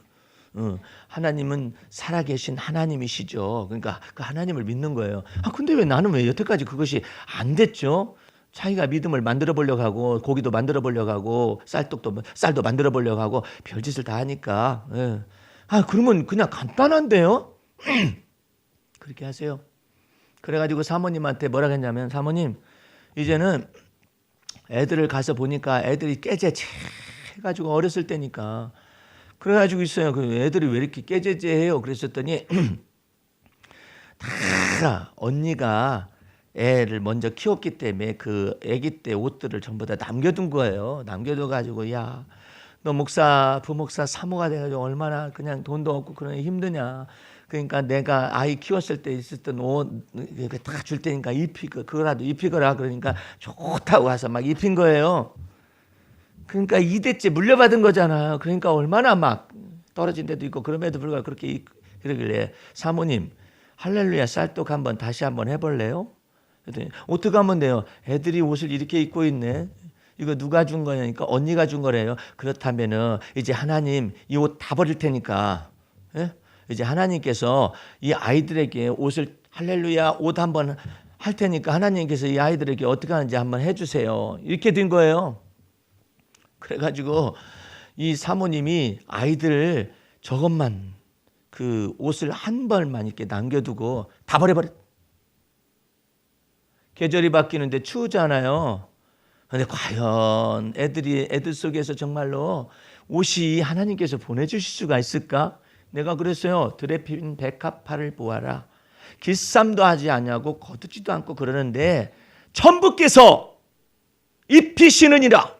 Speaker 1: 하나님은 살아계신 하나님이시죠. 그러니까 그 하나님을 믿는 거예요. 근데 왜 나는 왜 여태까지 그것이 안 됐죠? 자기가 믿음을 만들어 보려고 하고 고기도 만들어 보려고 하고 쌀도 만들어 보려고 하고 별짓을 다 하니까. 예. 그러면 그냥 간단한데요? 그렇게 하세요. 그래가지고 사모님한테 뭐라 했냐면 사모님 이제는 애들을 가서 보니까 애들이 깨제제 해가지고 어렸을 때니까 그래가지고 있어요. 그 애들이 왜 이렇게 깨제제해요? 그랬었더니 다 언니가 애를 먼저 키웠기 때문에 그 아기 때 옷들을 전부 다 남겨둔 거예요. 남겨둬가지고 야, 너 목사, 부목사, 사모가 돼가지고 얼마나 그냥 돈도 없고 그러니 힘드냐. 그러니까 내가 아이 키웠을 때 있었던 옷 다 줄 테니까 그거라도 입히거라. 그러니까 좋다고 해서 막 입힌 거예요. 그러니까 2대째 물려받은 거잖아요. 그러니까 얼마나 막 떨어진 데도 있고 그럼에도 불구하고 그렇게 그러길래 사모님 할렐루야 쌀떡 한번 다시 한번 해볼래요? 그랬더니 어떻게 하면 돼요? 애들이 옷을 이렇게 입고 있네. 이거 누가 준 거냐니까 언니가 준 거래요. 그렇다면은 이제 하나님 이 옷 다 버릴 테니까 이제 하나님께서 이 아이들에게 옷을 할렐루야 옷 한번 할 테니까 하나님께서 이 아이들에게 어떻게 하는지 한번 해주세요. 이렇게 된 거예요. 그래가지고 이 사모님이 아이들 저것만 그 옷을 한 벌만 이렇게 남겨두고 다 버려버렸. 계절이 바뀌는데 추우잖아요. 근데 과연 애들 속에서 정말로 옷이 하나님께서 보내주실 수가 있을까? 내가 그랬어요. 드레핀 백합화를 보아라. 기쌈도 하지 않냐고 거두지도 않고 그러는데 천부께서 입히시느니라.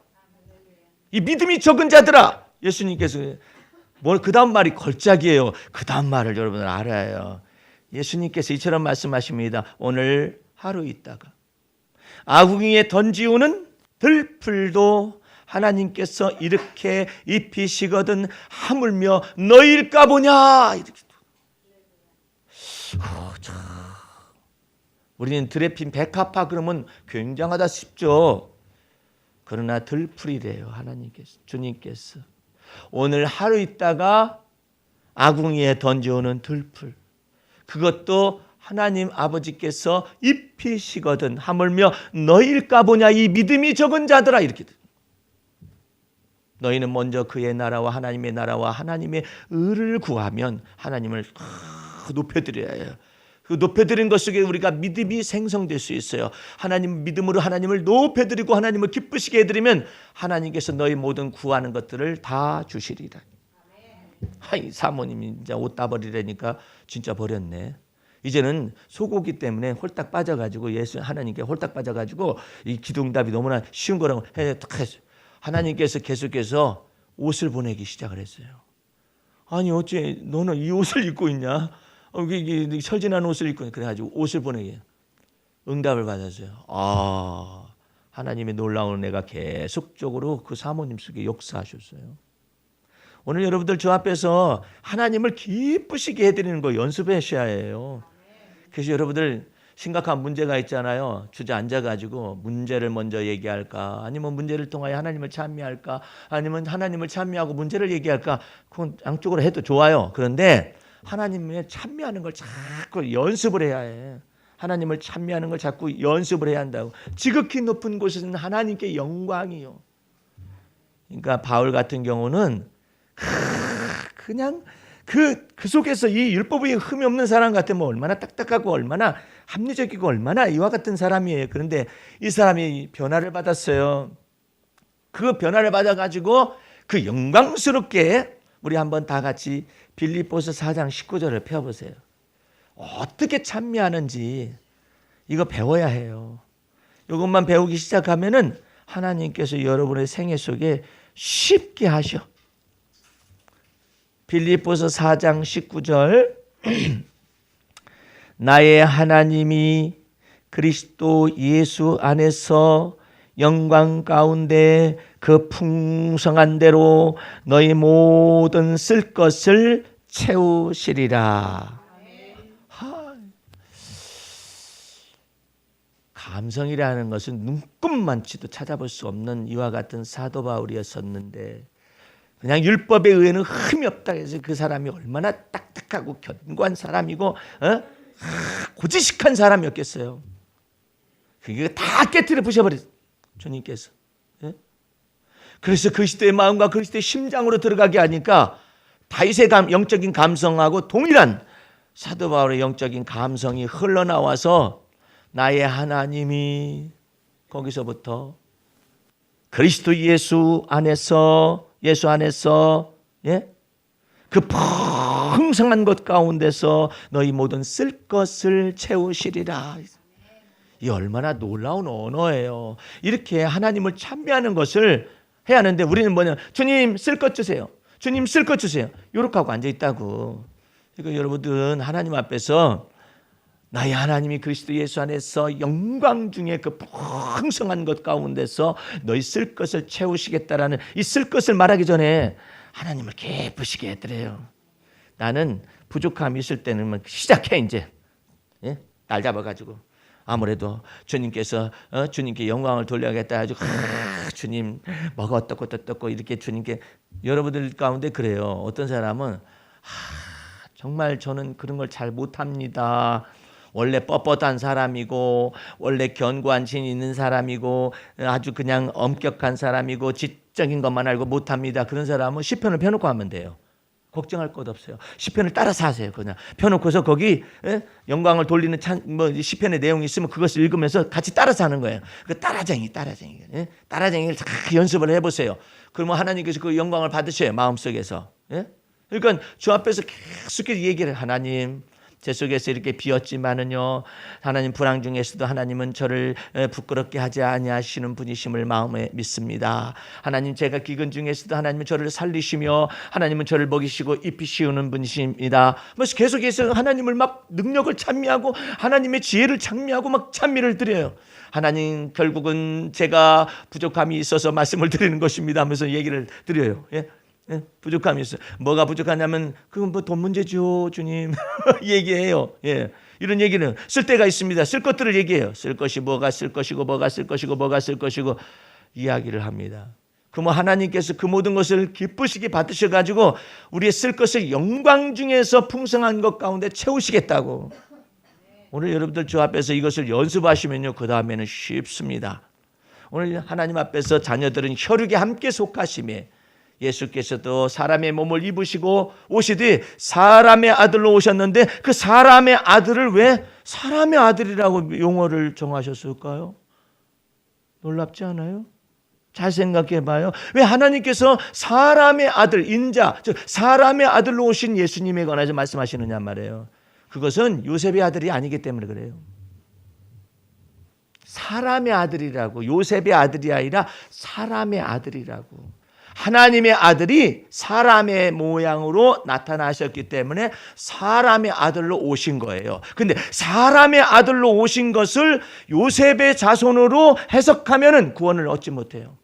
Speaker 1: 이 믿음이 적은 자들아. 예수님께서 그 다음 말이 걸작이에요. 그 다음 말을 여러분 알아요. 예수님께서 이처럼 말씀하십니다. 오늘 하루 있다가 아궁이에 던지우는 들풀도 하나님께서 이렇게 입히시거든 하물며 너일까 보냐. 이렇게. 우리는 드레핀 백합화 그러면 굉장하다 싶죠. 그러나 들풀이래요. 하나님께서, 주님께서 오늘 하루 있다가 아궁이에 던져오는 들풀, 그것도 하나님 아버지께서 입히시거든 하물며 너일까 보냐 이 믿음이 적은 자들아. 이렇게 너희는 먼저 그의 나라와 하나님의 의를 구하면 하나님을 높여드려야 해요. 그 높여드린 것 속에 우리가 믿음이 생성될 수 있어요. 하나님 믿음으로 하나님을 높여드리고 하나님을 기쁘시게 해드리면 하나님께서 너희 모든 구하는 것들을 다 주시리라. 하이 사모님이 이제 옷 다 버리려니까 진짜 버렸네. 이제는 소고기 때문에 홀딱 빠져가지고 예수 하나님께 홀딱 빠져가지고 이 기도응답이 너무나 쉬운 거라고 했어요. 하나님께서 계속해서 옷을 보내기 시작을 했어요. 아니 어째 너는 이 옷을 입고 있냐? 이게 철진한 옷을 입고 있냐? 그래가지고 옷을 보내게 응답을 받았어요. 하나님의 놀라운 은혜가 계속적으로 그 사모님 속에 역사하셨어요. 오늘 여러분들 저 앞에서 하나님을 기쁘시게 해드리는 거 연습하셔야 해요. 그래서 여러분들 심각한 문제가 있잖아요. 주저앉아가지고 문제를 먼저 얘기할까? 아니면 문제를 통하여 하나님을 찬미할까? 아니면 하나님을 찬미하고 문제를 얘기할까? 그건 양쪽으로 해도 좋아요. 그런데 하나님의 찬미하는 걸 자꾸 연습을 해야 해. 하나님을 찬미하는 걸 자꾸 연습을 해야 한다고. 지극히 높은 곳에서는 하나님께 영광이요. 그러니까 바울 같은 경우는 그냥 그 속에서 이 율법의 흠이 없는 사람 같으면 얼마나 딱딱하고 얼마나 합리적이고 얼마나 이와 같은 사람이에요. 그런데 이 사람이 변화를 받았어요. 그 변화를 받아가지고 그 영광스럽게 우리 한번 다 같이 빌립보서 4장 19절을 펴보세요. 어떻게 찬미하는지 이거 배워야 해요. 이것만 배우기 시작하면은 하나님께서 여러분의 생애 속에 쉽게 하셔. 빌립보서 4장 19절 나의 하나님이 그리스도 예수 안에서 영광 가운데 그 풍성한 대로 너희 모든 쓸 것을 채우시리라. 감성이라는 것은 눈꼽만치도 찾아볼 수 없는 이와 같은 사도 바울이었었는데 그냥 율법에 의해는 흠이 없다 해서 그 사람이 얼마나 딱딱하고 견고한 사람이고 고지식한 사람이었겠어요. 그게 다 깨트려 부셔버렸어요. 주님께서. 그래서 그리스도의 마음과 그리스도의 심장으로 들어가게 하니까 다윗의 영적인 감성하고 동일한 사도 바울의 영적인 감성이 흘러나와서 나의 하나님이 거기서부터 그리스도 예수 안에서 그 풍성한 것 가운데서 너희 모든 쓸 것을 채우시리라. 이 얼마나 놀라운 언어예요. 이렇게 하나님을 찬미하는 것을 해야 하는데 우리는 뭐냐? 주님 쓸 것 주세요. 주님 쓸 것 주세요. 이렇게 하고 앉아 있다고. 그러니까 여러분들은 하나님 앞에서 나의 하나님이 그리스도 예수 안에서 영광 중에 그 풍성한 것 가운데서 너희 쓸 것을 채우시겠다라는 이 쓸 것을 말하기 전에 하나님을 기쁘시게 해드려요. 나는 부족함이 있을 때는 시작해 이제. 날 잡아가지고 아무래도 주님께서 주님께 영광을 돌려야겠다 해가지고 주님 뭐가 어떻고 이렇게 주님께 여러분들 가운데 그래요. 어떤 사람은 정말 저는 그런 걸 잘 못합니다. 원래 뻣뻣한 사람이고 원래 견고한 신이 있는 사람이고 아주 그냥 엄격한 사람이고 지적인 것만 알고 못합니다. 그런 사람은 시편을 펴놓고 하면 돼요. 걱정할 것 없어요. 시편을 따라서 하세요. 그냥 펴놓고서 거기 영광을 돌리는 시편의 내용이 있으면 그것을 읽으면서 같이 따라서 하는 거예요. 그 따라쟁이를 다 연습을 해보세요. 그러면 하나님께서 그 영광을 받으셔요. 마음속에서. 그러니까 주 앞에서 계속 얘기를 하나님 제 속에서 이렇게 비었지만은요 하나님 불황 중에서도 하나님은 저를 부끄럽게 하지 아니하시는 분이심을 마음에 믿습니다. 하나님 제가 기근 중에서도 하나님은 저를 살리시며 하나님은 저를 먹이시고 입히시는 분이십니다. 계속해서 하나님을 막 능력을 찬미하고 하나님의 지혜를 찬미하고 막 찬미를 드려요. 하나님 결국은 제가 부족함이 있어서 말씀을 드리는 것입니다 하면서 얘기를 드려요. 부족함이 있어요. 뭐가 부족하냐면 그건 뭐 돈 문제죠 주님 얘기해요. 이런 얘기는 쓸 때가 있습니다. 쓸 것들을 얘기해요. 쓸 것이 뭐가 쓸 것이고 뭐가 쓸 것이고 뭐가 쓸 것이고 이야기를 합니다. 그러면 하나님께서 그 모든 것을 기쁘시게 받으셔가지고 우리의 쓸 것을 영광 중에서 풍성한 것 가운데 채우시겠다고. 오늘 여러분들 주 앞에서 이것을 연습하시면요 그 다음에는 쉽습니다. 오늘 하나님 앞에서 자녀들은 혈육에 함께 속하심에 예수께서도 사람의 몸을 입으시고 오시되 사람의 아들로 오셨는데 그 사람의 아들을 왜 사람의 아들이라고 용어를 정하셨을까요? 놀랍지 않아요? 잘 생각해 봐요. 왜 하나님께서 사람의 아들, 인자, 즉 사람의 아들로 오신 예수님에 관해서 말씀하시느냐 말이에요. 그것은 요셉의 아들이 아니기 때문에 그래요. 사람의 아들이라고, 요셉의 아들이 아니라 사람의 아들이라고. 하나님의 아들이 사람의 모양으로 나타나셨기 때문에 사람의 아들로 오신 거예요. 근데 사람의 아들로 오신 것을 요셉의 자손으로 해석하면은 구원을 얻지 못해요.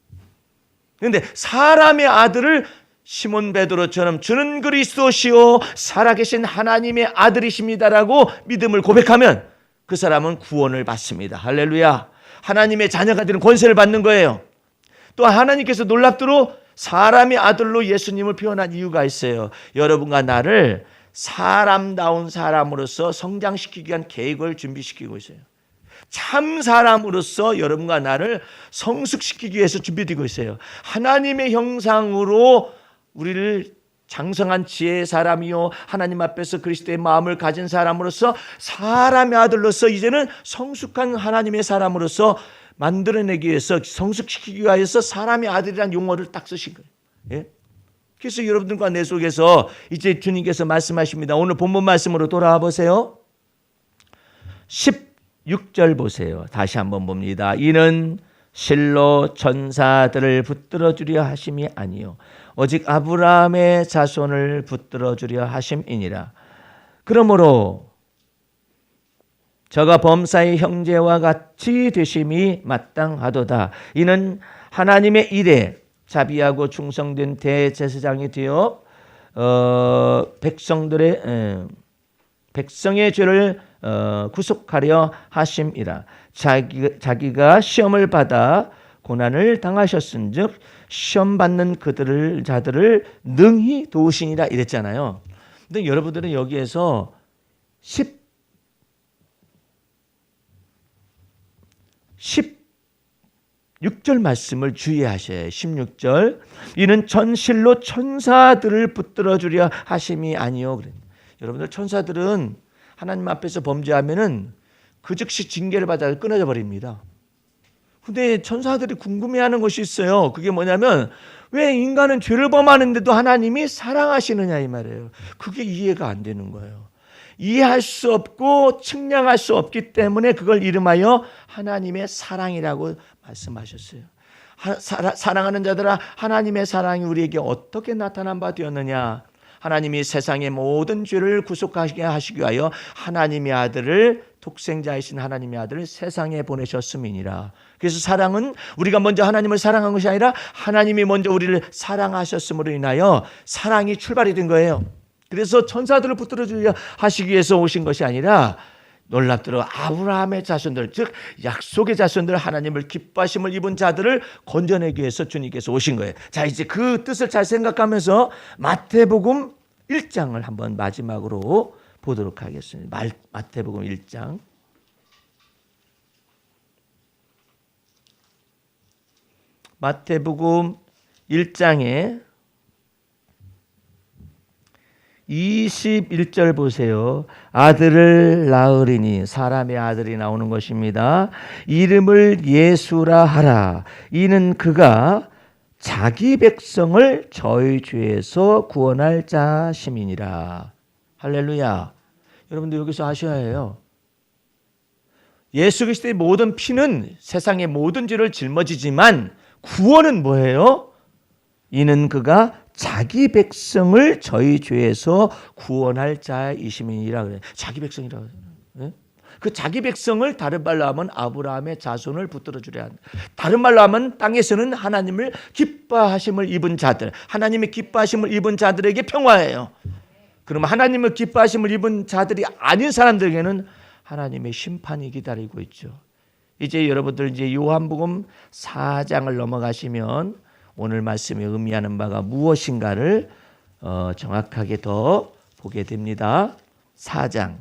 Speaker 1: 그런데 사람의 아들을 시몬 베드로처럼 주는 그리스도시요 살아계신 하나님의 아들이십니다라고 믿음을 고백하면 그 사람은 구원을 받습니다. 할렐루야. 하나님의 자녀가 되는 권세를 받는 거예요. 또 하나님께서 놀랍도록 사람의 아들로 예수님을 표현한 이유가 있어요. 여러분과 나를 사람다운 사람으로서 성장시키기 위한 계획을 준비시키고 있어요. 참 사람으로서 여러분과 나를 성숙시키기 위해서 준비되고 있어요. 하나님의 형상으로 우리를 장성한 지혜의 사람이요 하나님 앞에서 그리스도의 마음을 가진 사람으로서 사람의 아들로서 이제는 성숙한 하나님의 사람으로서 만들어내기 위해서 성숙시키기 위해서 사람의 아들이라는 용어를 딱 쓰신 거예요. 예? 그래서 여러분들과 내 속에서 이제 주님께서 말씀하십니다. 오늘 본문 말씀으로 돌아와 보세요. 16절 보세요. 다시 한번 봅니다. 이는 실로 천사들을 붙들어 주려 하심이 아니요 오직 아브라함의 자손을 붙들어 주려 하심이니라. 그러므로 저가 범사의 형제와 같이 되심이 마땅하도다. 이는 하나님의 일에 자비하고 충성된 대제사장이 되어 백성의 죄를 구속하려 하심이라. 자기가 시험을 받아 고난을 당하셨은즉 시험 받는 자들을 능히 도우시니라 이랬잖아요. 근데 여러분들은 여기에서 16절 말씀을 주의하셔야 해요. 16절. 이는 전실로 천사들을 붙들어 주려 하심이 아니요. 여러분들 천사들은 하나님 앞에서 범죄하면은 그 즉시 징계를 받아 끊어져 버립니다. 근데 천사들이 궁금해하는 것이 있어요. 그게 뭐냐면 왜 인간은 죄를 범하는데도 하나님이 사랑하시느냐 이 말이에요. 그게 이해가 안 되는 거예요. 이해할 수 없고 측량할 수 없기 때문에 그걸 이름하여 하나님의 사랑이라고 말씀하셨어요. 사랑하는 자들아, 하나님의 사랑이 우리에게 어떻게 나타난 바 되었느냐. 하나님이 세상의 모든 죄를 구속하게 하시기 위하여 하나님의 아들을, 독생자이신 하나님의 아들을 세상에 보내셨음이니라. 그래서 사랑은 우리가 먼저 하나님을 사랑한 것이 아니라 하나님이 먼저 우리를 사랑하셨음으로 인하여 사랑이 출발이 된 거예요. 그래서 천사들을 붙들어 주려 하시기 위해서 오신 것이 아니라 놀랍도록 아브라함의 자손들, 즉 약속의 자손들, 하나님을 기뻐하심을 입은 자들을 건져내기 위해서 주님께서 오신 거예요. 자, 이제 그 뜻을 잘 생각하면서 마태복음 1장을 한번 마지막으로 보도록 하겠습니다. 마태복음 1장. 마태복음 1장에 21절 보세요. 아들을 낳으리니, 사람의 아들이 나오는 것입니다. 이름을 예수라 하라. 이는 그가 자기 백성을 저희 죄에서 구원할 자심이니라. 할렐루야. 여러분들 여기서 아셔야 해요. 예수 그리스도의 모든 피는 세상의 모든 죄를 짊어지지만 구원은 뭐예요? 이는 그가 자기 백성을 저희 죄에서 구원할 자이심이니라 그래요. 자기 백성이라고 해요. 그 자기 백성을 다른 말로 하면 아브라함의 자손을 붙들어 주려 한다. 다른 말로 하면 땅에서는 하나님을 기뻐하심을 입은 자들, 하나님의 기뻐하심을 입은 자들에게 평화예요. 그러면 하나님을 기뻐하심을 입은 자들이 아닌 사람들에게는 하나님의 심판이 기다리고 있죠. 이제 여러분들 이제 요한복음 4장을 넘어가시면 오늘 말씀이 의미하는 바가 무엇인가를 정확하게 더 보게 됩니다. 4장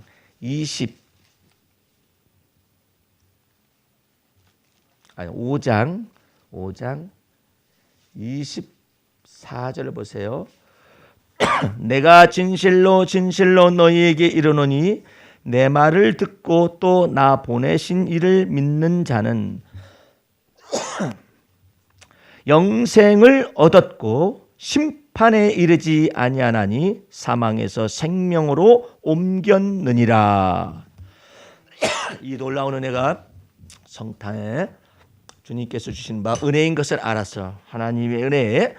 Speaker 1: 5장 24절을 보세요. 내가 진실로 진실로 너희에게 이르노니 내 말을 듣고 또 나 보내신 이를 믿는 자는 영생을 얻었고 심판에 이르지 아니하나니 사망에서 생명으로 옮겼느니라. 이 놀라운 은혜가 성탄에 주님께서 주신 바 은혜인 것을 알아서 하나님의 은혜에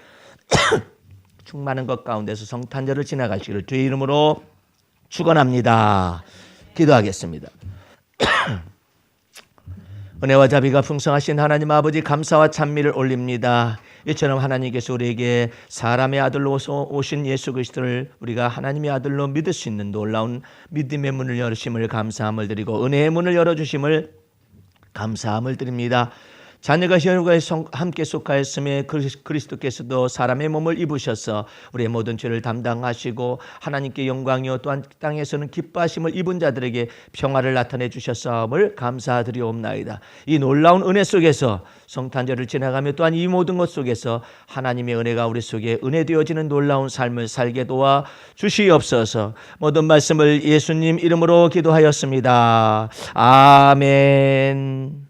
Speaker 1: 충만한 것 가운데서 성탄절을 지나가시기를 주의 이름으로 축원합니다. 기도하겠습니다. 은혜와 자비가 풍성하신 하나님 아버지, 감사와 찬미를 올립니다. 이처럼 하나님께서 우리에게 사람의 아들로 오신 예수 그리스도를 우리가 하나님의 아들로 믿을 수 있는 놀라운 믿음의 문을 열으심을 감사함을 드리고 은혜의 문을 열어주심을 감사함을 드립니다. 자녀가 혈육에 함께 속하였음에 그리스도께서도 사람의 몸을 입으셔서 우리의 모든 죄를 담당하시고 하나님께 영광이요 또한 땅에서는 기뻐하심을 입은 자들에게 평화를 나타내 주셨사옴을 감사드리옵나이다. 이 놀라운 은혜 속에서 성탄절을 지나가며 또한 이 모든 것 속에서 하나님의 은혜가 우리 속에 은혜되어지는 놀라운 삶을 살게 도와 주시옵소서. 모든 말씀을 예수님 이름으로 기도하였습니다. 아멘.